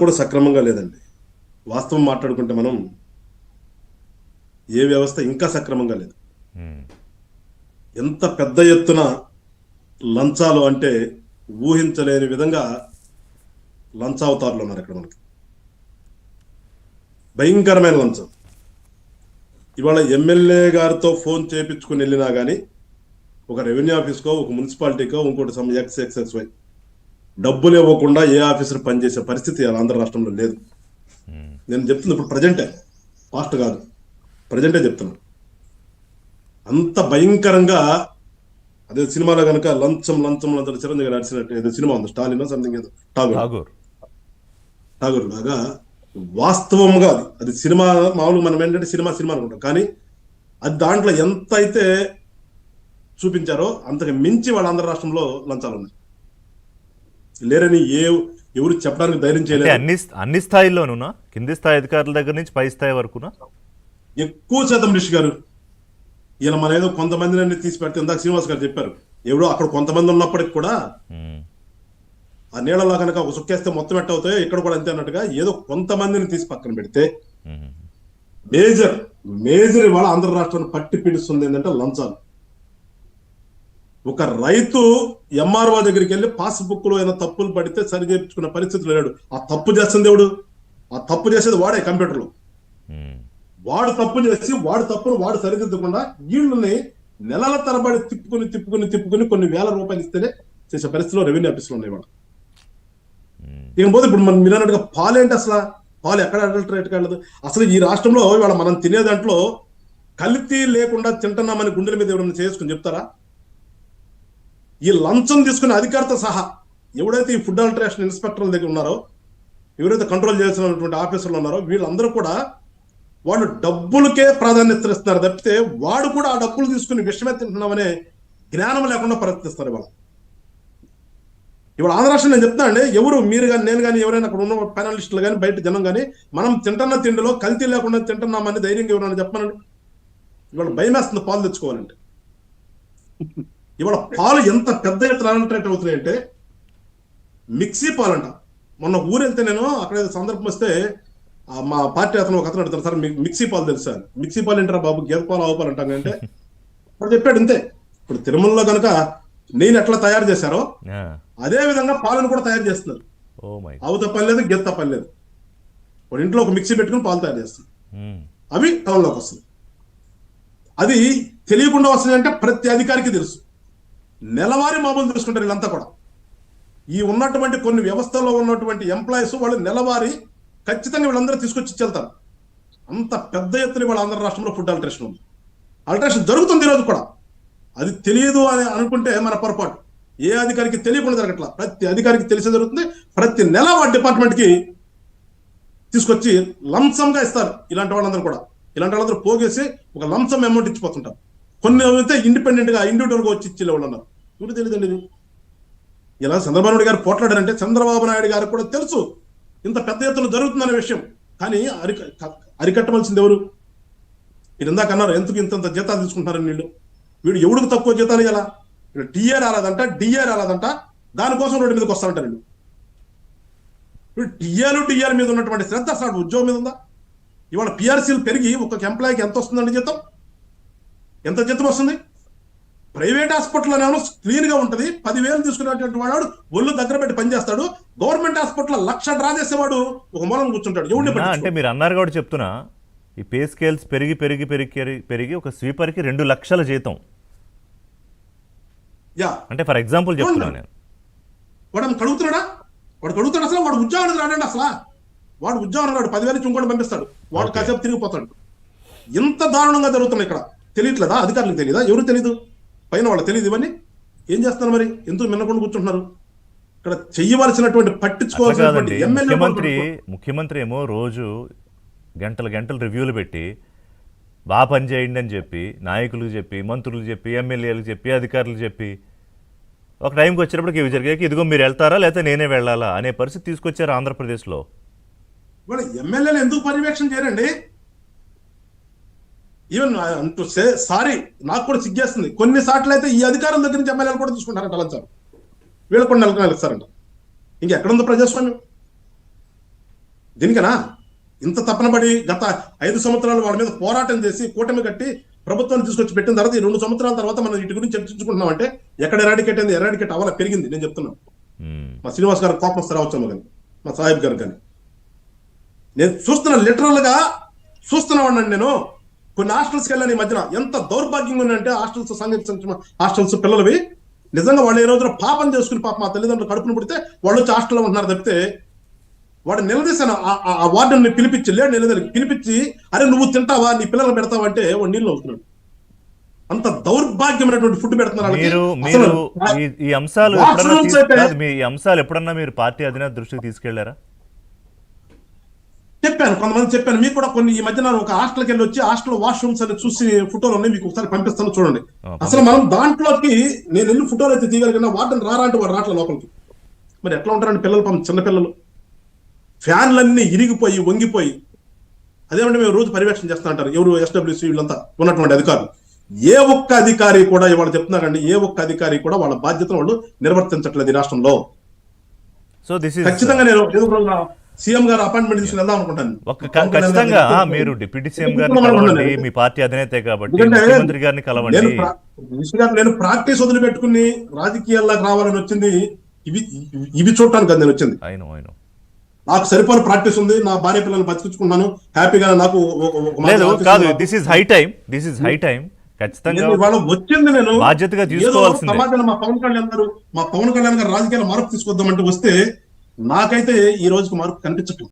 కూడా సక్రమంగా లేదండి. వాస్తవం మాట్లాడుకుంటే మనం ఏ వ్యవస్థ ఇంకా సక్రమంగా లేదు. ఎంత పెద్ద ఎత్తున లంచాలు అంటే ఊహించలేని విధంగా లంచావతారులు ఉన్నారు ఇక్కడ మనకి. భయంకరమైన లంచం. ఇవాళ ఎమ్మెల్యే గారితో ఫోన్ చేయించుకుని వెళ్ళినా కానీ ఒక రెవెన్యూ ఆఫీస్కో ఒక మున్సిపాలిటీకో ఇంకోటి XXXY డబ్బులు ఇవ్వకుండా ఏ ఆఫీసర్ పనిచేసే పరిస్థితి ఆంధ్ర రాష్ట్రంలో లేదు. నేను చెప్తుంది ఇప్పుడు ప్రజెంటే, పాస్ట్ కాదు, ప్రజెంటే చెప్తున్నాను. అంత భయంకరంగా అదే సినిమాలో కనుక లంచం లంచం లంచం చిరంజీవి నడిచినట్టు ఏదో సినిమా ఉంది, స్టాలిన్ సంథింగ్ ఏదో ఠాగూర్ లాగా వాస్తవంగా అది సినిమా. మామూలుగా మనం ఏంటంటే సినిమా అనుకుంటాం, కానీ అది దాంట్లో ఎంత అయితే చూపించారో అంతకు మించి వాళ్ళ ఆంధ్ర రాష్ట్రంలో లంచాలు ఉన్నాయి. లేరని ఎవరు చెప్పడానికి ధైర్యం చేయలేదు. అన్ని స్థాయిల్లోనూనా, కింది స్థాయి అధికారుల దగ్గర నుంచి పై స్థాయి వరకునా ఎక్కువ శాతం రిషి గారు. ఇలా మన ఏదో కొంతమందిని తీసి పెడితే ఇందాక శ్రీనివాస్ గారు చెప్పారు, ఎవడో అక్కడ కొంతమంది ఉన్నప్పటికి కూడా ఆ నీళ్ళలో కనుక ఒక సుక్కేస్తే మొత్తం ఎట్ట అవుతాయో ఇక్కడ కూడా అంతే అన్నట్టుగా ఏదో కొంతమందిని తీసి పక్కన పెడితే మేజర్ ఇవాళ ఆంధ్ర రాష్ట్రాన్ని పట్టి పీడిస్తుంది ఏంటంటే లంచాలు. ఒక రైతు ఎంఆర్ఓ దగ్గరికి వెళ్ళి పాస్బుక్ లో ఏమైనా తప్పులు పడితే సరి చేయించుకున్న పరిస్థితులు లేడు. ఆ తప్పు చేస్తుంది ఎవడు? ఆ తప్పు చేసేది వాడే కంప్యూటర్లో. వాడు తప్పు చేసి వాడు తప్పును వాడు సరిదిద్దకుండా వీళ్ళని నెలల తరబడి తిప్పుకుని కొన్ని వేల రూపాయలు ఇస్తేనే చేసే పరిస్థితిలో రెవెన్యూ ఆఫీసులు ఉన్నాయి వాడు. ఇకపోతే ఇప్పుడు మనం మీరు అన్నట్టుగా పాలు ఏంటి? అసలు పాలు ఎక్కడ అడల్టరేట్గా వెళ్ళదు. అసలు ఈ రాష్ట్రంలో ఇవాళ మనం తినే దాంట్లో కల్తీ లేకుండా తింటున్నామని గుండెల మీద ఎవరైనా చేసుకుని చెప్తారా? ఈ లంచం తీసుకునే అధికారితో సహా ఎవడైతే ఈ ఫుడ్ అల్టరేషన్ ఇన్స్పెక్టర్ల దగ్గర ఉన్నారో, ఎవరైతే కంట్రోల్ చేయాల్సినటువంటి ఆఫీసర్లు ఉన్నారో, వీళ్ళందరూ కూడా వాళ్ళు డబ్బులకే ప్రాధాన్యత ఇస్తున్నారు తప్పితే వాడు కూడా ఆ డబ్బులు తీసుకుని విషమే తింటున్నామనే జ్ఞానం లేకుండా ప్రవర్తిస్తారు. ఇవాళ ఆంధ్ర రాష్ట్రం నేను చెప్తున్నా అండి, ఎవరు మీరు కానీ నేను కానీ ఎవరైనా అక్కడ ఉన్న పెనాలిస్టులు కానీ బయట జనం కానీ మనం తింటున్న తిండిలో కల్తీ లేకుండా తింటున్నామని ధైర్యంగా ఎవరైనా చెప్పానండి? ఇవాళ భయం వేస్తుంది పాలు తెచ్చుకోవాలంటే. ఇవాళ పాలు ఎంత పెద్ద ఎత్తున అల్టరేట్ అవుతున్నాయంటే మిక్సీ పాలు అంట. మొన్న ఊరు వెళ్తే నేను అక్కడ సందర్భం వస్తే మా పార్టీ అతను ఒక అతను అడుగుతారు, సార్ మీకు మిక్సీ పాలు తెలుసా? మిక్సీ పాలు ఏంటారా బాబు, గేదె పాలు ఆవు పాలు అంటాను అంటే వాడు చెప్పాడు ఇంతే. ఇప్పుడు తిరుమలలో కనుక నేను ఎట్లా తయారు చేశారో అదే విధంగా పాలను కూడా తయారు చేస్తున్నారు. ఆవుతో పని లేదు, గేదెతో పని లేదు. వాడు ఇంట్లో ఒక మిక్సీ పెట్టుకుని పాలు తయారు చేస్తారు. అవి టౌన్లోకి వస్తుంది. అది తెలియకుండా వస్తున్నాయంటే ప్రతి అధికారికి తెలుసు. నెలవారీ మామూలు తెలుసుకుంటారు వీళ్ళంతా కూడా. ఈ ఉన్నటువంటి కొన్ని వ్యవస్థల్లో ఉన్నటువంటి ఎంప్లాయీస్ వాళ్ళు నెలవారీ ఖచ్చితంగా వీళ్ళందరూ తీసుకొచ్చి ఇచ్చేళ్తారు. అంత పెద్ద ఎత్తున వాళ్ళ ఆంధ్ర రాష్ట్రంలో ఫుడ్ అల్టరేషన్ ఉంది. అల్టరేషన్ జరుగుతుంది ఈరోజు కూడా. అది తెలియదు అని అనుకుంటే మన పొరపాటు. ఏ అధికారికి తెలియకుండా జరగట్లా, ప్రతి అధికారికి తెలిసే జరుగుతుంది. ప్రతి నెల వాడి డిపార్ట్మెంట్కి తీసుకొచ్చి లంచంగా ఇస్తారు. ఇలాంటి వాళ్ళందరూ కూడా, ఇలాంటి వాళ్ళందరూ పోగేసి ఒక లంచం అమౌంట్ ఇచ్చిపోతుంటారు. కొన్ని అయితే ఇండివిజువల్గా వచ్చి ఇచ్చే వాళ్ళు ఉన్నారు. ఇప్పుడు తెలియదండి ఇది. ఇలా చంద్రబాబు నాయుడు గారు పోట్లాడారంటే చంద్రబాబు నాయుడు గారికి కూడా తెలుసు ఇంత పెద్ద ఎత్తున జరుగుతుందనే విషయం. కానీ అరికట్టవలసింది ఎవరు? మీరు ఇందాక అన్నారు ఎందుకు ఇంత జీతాలు తీసుకుంటున్నారని. వీడు ఎవడికి తక్కువ జీతాలు ఇలా టీఏ రాలేదంట, డిఏ రాలేదంట, దానికోసం రోడ్డు మీదకి వస్తారంట. వీడు టీఏల మీద ఉన్నటువంటి శ్రద్ధ అసలు ఉద్యోగం మీద ఉందా? ఇవాళ పిఆర్సీలు పెరిగి ఒక్కొక్క ఎంప్లాయీకి ఎంత వస్తుందండి జీతం? ఎంత జీతం వస్తుంది? ప్రైవేట్ హాస్పిటల్ అనేమో క్లీన్ గా ఉంటది, 10,000 తీసుకునేటువంటి వాడు ఒళ్ళు దగ్గర పెట్టి పనిచేస్తాడు. గవర్నమెంట్ హాస్పిటల్ 1,00,000 డ్రా చేసేవాడు ఒక మూలం కూర్చుంటాడు. అంటే మీరు అన్నారు కూడా చెప్తున్నా, ఈ పే స్కేల్స్ పెరిగి ఒక స్వీపర్కి 2 లక్షల జీతం. అంటే ఫర్ ఎగ్జాంపుల్ చెప్తున్నాను నేను. వాడు కడుగుతున్నాడా? అసలు వాడు ఉద్యోగం రాడండి. అసలు వాడు ఉద్యోగం రాడు, 10,000 నుంచి ఇంకోటి పంపిస్తాడు. వాడు కాసేపు తిరిగిపోతాడు. ఇంత దారుణంగా జరుగుతున్నాయి ఇక్కడ. తెలియట్లేదా? అధికారులకు తెలియదా? ఎవరు తెలీదు? పైన వాళ్ళు తెలియదు. ఇవన్నీ ఏం చేస్తున్నారు మరి? ఎందుకు మిన్నకుండా కూర్చుంటున్నారు? ఇక్కడ చెయ్యవలసినటువంటి పట్టించుకోవాల్సినటువంటి ముఖ్యమంత్రి ఏమో రోజు గంటలు రివ్యూలు పెట్టి బాగా పని చేయండి అని చెప్పి నాయకులకు చెప్పి, మంత్రులకు చెప్పి, ఎమ్మెల్యేలకు చెప్పి, అధికారులకు చెప్పి ఒక టైంకి వచ్చేటప్పటికి ఇవి జరిగాక ఇదిగో మీరు వెళ్తారా లేకపోతే నేనే వెళ్ళాలా అనే పరిస్థితి తీసుకొచ్చారు ఆంధ్రప్రదేశ్లో. ఎమ్మెల్యేలు ఎందుకు పర్యవేక్షణ చేయరండి? ఈవెన్ అంటూ సారీ, నాకు కూడా సిగ్గేస్తుంది. కొన్నిసార్లు అయితే ఈ అధికారుల దగ్గర నుంచి ఎమ్మెల్యేలు కూడా తీసుకుంటారంట లంచాలు. వీళ్ళు కూడా నెలకు ఇస్తారంట. ఇంకెక్కడుందో ప్రజాస్వామ్యం? దీనికనా ఇంత తప్పనబడి గత 5 సంవత్సరాలు వాళ్ళ మీద పోరాటం చేసి కూటమి కట్టి ప్రభుత్వాన్ని తీసుకొచ్చి పెట్టిన తర్వాత ఈ 2 సంవత్సరాల తర్వాత మనం వీటి గురించి చర్చించుకుంటున్నాం అంటే ఎక్కడ ఎరాడికేట్ అయింది? ఎరాడికేట్ అవ్వాలి, పెరిగింది. నేను చెప్తున్నాను. మా శ్రీనివాస్ గారు కోపం వస్తే రావచ్చాము కానీ, మా సాహిబ్ గారు కానీ, నేను చూస్తున్నా, లిటరల్ గా చూస్తున్నామండి. నేను కొన్ని హాస్టల్స్కి వెళ్ళాను ఈ మధ్యన. ఎంత దౌర్భాగ్యంగా ఉన్నాయంటే హాస్టల్స్, సంక్షేమ హాస్టల్స్ పిల్లలవి నిజంగా వాళ్ళు ఏ రోజున పాపం చేసుకుని పాప మా తల్లిదండ్రులు కడుపును పుడితే వాళ్ళు వచ్చి హాస్టల్లో ఉంటున్నారు తప్పితే వాడు నిలదీశాను. ఆ వార్డెన్ పిలిపించి లేడు, నిలదీసి పిలిపించి, అరే నువ్వు తింటావా, నీ పిల్లలు పెడతావా అంటే వాడు నీళ్ళు అవుతున్నాడు. అంత దౌర్భాగ్యమైనటువంటి ఫుడ్ పెడుతున్నారు. ఈ అంశాలు ఎప్పుడన్నా మీరు పార్టీ అధినేత దృష్టికి తీసుకెళ్లారా? చెప్పాను, కొంతమంది చెప్పాను. మీకు కూడా కొన్ని ఈ మధ్యన ఒక హాస్టల్కి వెళ్ళి వచ్చి హాస్టల్ వాష్రూమ్స్ అని చూసి ఫోటోలు ఉన్నాయి, మీకు ఒకసారి పంపిస్తాను చూడండి. అసలు మనం దాంట్లోకి నేను వెళ్ళి ఫోటోలు అయితే తీయగలిగిన వార్డెన్ రారా అంటే వాడు రావట్లే లోపలికి. మరి ఎట్లా ఉంటారండి పిల్లలు, పాపం చిన్నపిల్లలు, ఫ్యాన్లన్నీ ఇరిగిపోయి వంగిపోయి. అదేమంటే మేము రోజు పర్యవేక్షణ చేస్తా అంటారు ఎవరు ఎస్డబ్ల్యూసీ వీళ్ళంతా ఉన్నటువంటి అధికారులు. ఏ ఒక్క అధికారి కూడా ఇవాళ చెప్తున్నారండి, ఏ ఒక్క అధికారి కూడా వాళ్ళ బాధ్యతను వాళ్ళు నిర్వర్తించట్లేదు ఈ రాష్ట్రంలో. సో దిస్ ఇస్ ఖచ్చితంగా నేను సీఎం గారు అపాయింట్మెంట్ తీసుకుని వెళ్దాం అనుకుంటాను. ఖచ్చితంగా మీరు డిప్యూటీ సీఎం గారిని కలవండి, మీ పార్టీ అధినేతే కాబట్టి ముఖ్యమంత్రి గారిని కలవండి. నేను ప్రాక్టీస్ వదిలిపెట్టుకుని రాజకీయాల్లోకి రావాలని వచ్చింది ఇవి చూడటానికి కదా నేను వచ్చింది. అయినా నాకు సరిపోయిన ప్రాక్టీస్ ఉంది, నా భార్య పిల్లల్ని బతికించుకున్నాను హ్యాపీగా. నాకు కాదు, దిస్ ఇస్ హై టైం ఖచ్చితంగా ఇవాళ వచ్చింది. నేను బాధ్యతగా తీసుకోవాల్సింది. సమాజంలో మా పవన్ కళ్యాణ్ గారు రాజకీయాల మార్పు తీసుకొద్దామంటే వస్తే నాకైతే ఈ రోజుకి మార్పు కనిపించట్లేదు.